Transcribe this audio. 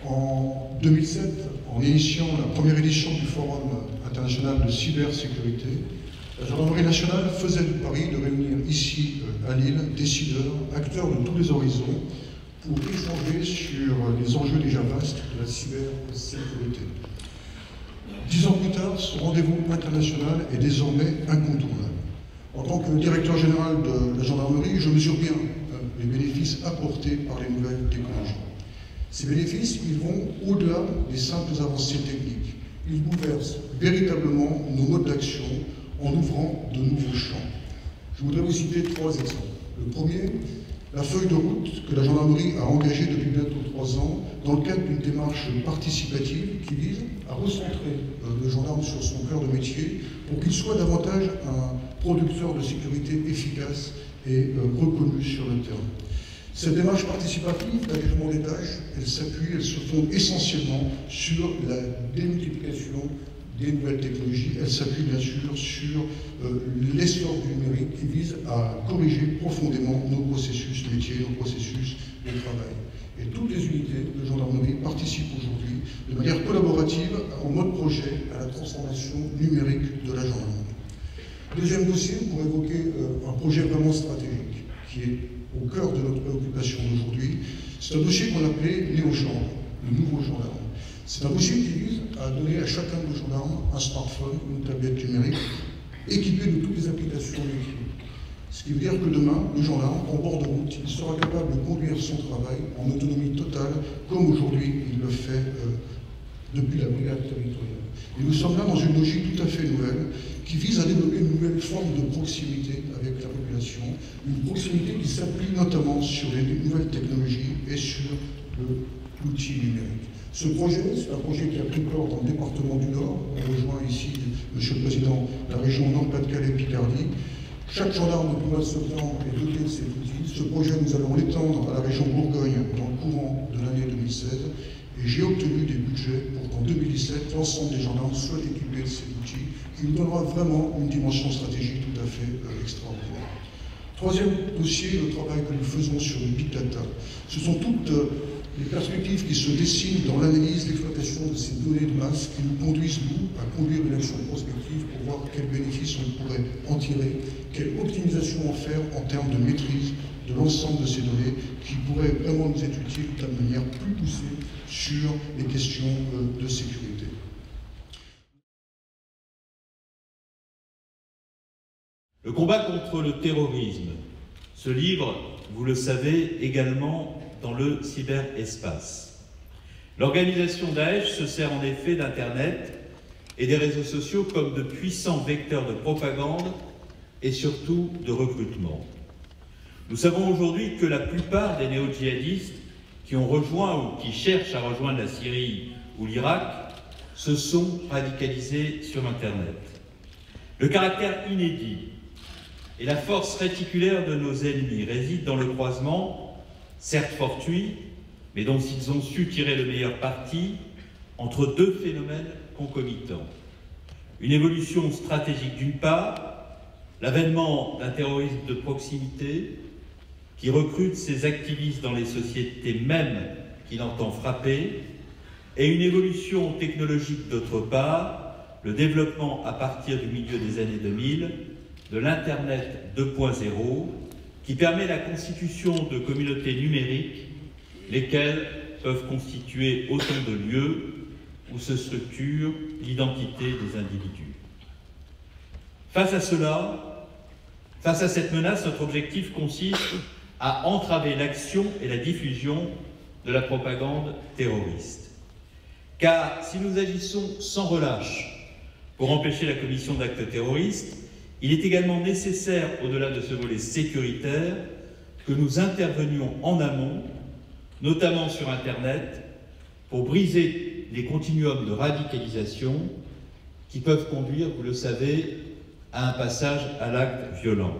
En 2007, en initiant la première édition du Forum international de cybersécurité, la Gendarmerie nationale faisait le pari de réunir ici, à Lille, décideurs, acteurs de tous les horizons, pour échanger sur les enjeux déjà vastes de la cybersécurité. 10 ans plus tard, ce rendez-vous international est désormais incontournable. En tant que directeur général de la gendarmerie, je mesure bien les bénéfices apportés par les nouvelles technologies. Ces bénéfices, ils vont au-delà des simples avancées techniques. Ils bouleversent véritablement nos modes d'action en ouvrant de nouveaux champs. Je voudrais vous citer 3 exemples. Le premier, la feuille de route que la gendarmerie a engagée depuis bientôt 3 ans dans le cadre d'une démarche participative qui vise à recentrer le gendarme sur son cœur de métier pour qu'il soit davantage un producteur de sécurité efficace et reconnu sur le terrain. Cette démarche participative d'allègement des tâches, elle se fonde essentiellement sur la démultiplication des nouvelles technologies. Elle s'appuie bien sûr sur l'essor du numérique qui vise à corriger profondément nos processus métiers, nos processus de travail. Et toutes les unités de gendarmerie participent aujourd'hui de manière collaborative en mode projet à la transformation numérique de la gendarmerie. Deuxième dossier, pour évoquer un projet vraiment stratégique qui est au cœur de notre préoccupation d'aujourd'hui, c'est un dossier qu'on appelait Néo-Gendarme, le nouveau gendarme. C'est un dossier qui vise à donner à chacun de nos gendarmes un smartphone, une tablette numérique, équipée de toutes les applications métiers. Ce qui veut dire que demain, le gendarme, en bord de route, il sera capable de conduire son travail en autonomie totale, comme aujourd'hui il le fait depuis la brigade territoriale. Et nous sommes là dans une logique tout à fait nouvelle, qui vise à développer une nouvelle forme de proximité avec la population, une proximité qui s'appuie notamment sur les nouvelles technologies et sur l'outil numérique. Ce projet, c'est un projet qui a pris corps dans le département du Nord. On rejoint ici, Monsieur le Président, la région Nord-Pas-de-Calais-Picardie. Chaque gendarme du mois de septembre est doté de cet outil. Ce projet, nous allons l'étendre à la région Bourgogne dans le courant de l'année 2016. Et j'ai obtenu des budgets pour qu'en 2017, l'ensemble des gendarmes soient équipés de cet outil, qui nous donnera vraiment une dimension stratégique tout à fait extraordinaire. Troisième dossier, le travail que nous faisons sur le Big Data. Ce sont toutes les perspectives qui se dessinent dans l'analyse, l'exploitation de ces données de masse qui nous conduisent, nous, à conduire une action prospective pour voir quels bénéfices on pourrait en tirer, quelle optimisation en faire en termes de maîtrise de l'ensemble de ces données qui pourraient vraiment nous être utiles de manière plus poussée sur les questions de sécurité. Le combat contre le terrorisme se livre, vous le savez, également dans le cyberespace. L'organisation Daesh se sert en effet d'Internet et des réseaux sociaux comme de puissants vecteurs de propagande et surtout de recrutement. Nous savons aujourd'hui que la plupart des néo-djihadistes qui ont rejoint ou qui cherchent à rejoindre la Syrie ou l'Irak se sont radicalisés sur Internet. Le caractère inédit et la force réticulaire de nos ennemis résident dans le croisement, certes fortuit, mais dont ils ont su tirer le meilleur parti, entre 2 phénomènes concomitants. Une évolution stratégique d'une part, l'avènement d'un terrorisme de proximité qui recrute ses activistes dans les sociétés mêmes qu'il entend frapper, et une évolution technologique d'autre part, le développement à partir du milieu des années 2000 de l'Internet 2.0 qui permet la constitution de communautés numériques, lesquelles peuvent constituer autant de lieux où se structure l'identité des individus. Face à cela, face à cette menace, notre objectif consiste à entraver l'action et la diffusion de la propagande terroriste. Car si nous agissons sans relâche pour empêcher la commission d'actes terroristes, il est également nécessaire, au-delà de ce volet sécuritaire, que nous intervenions en amont, notamment sur Internet, pour briser les continuums de radicalisation qui peuvent conduire, vous le savez, à un passage à l'acte violent.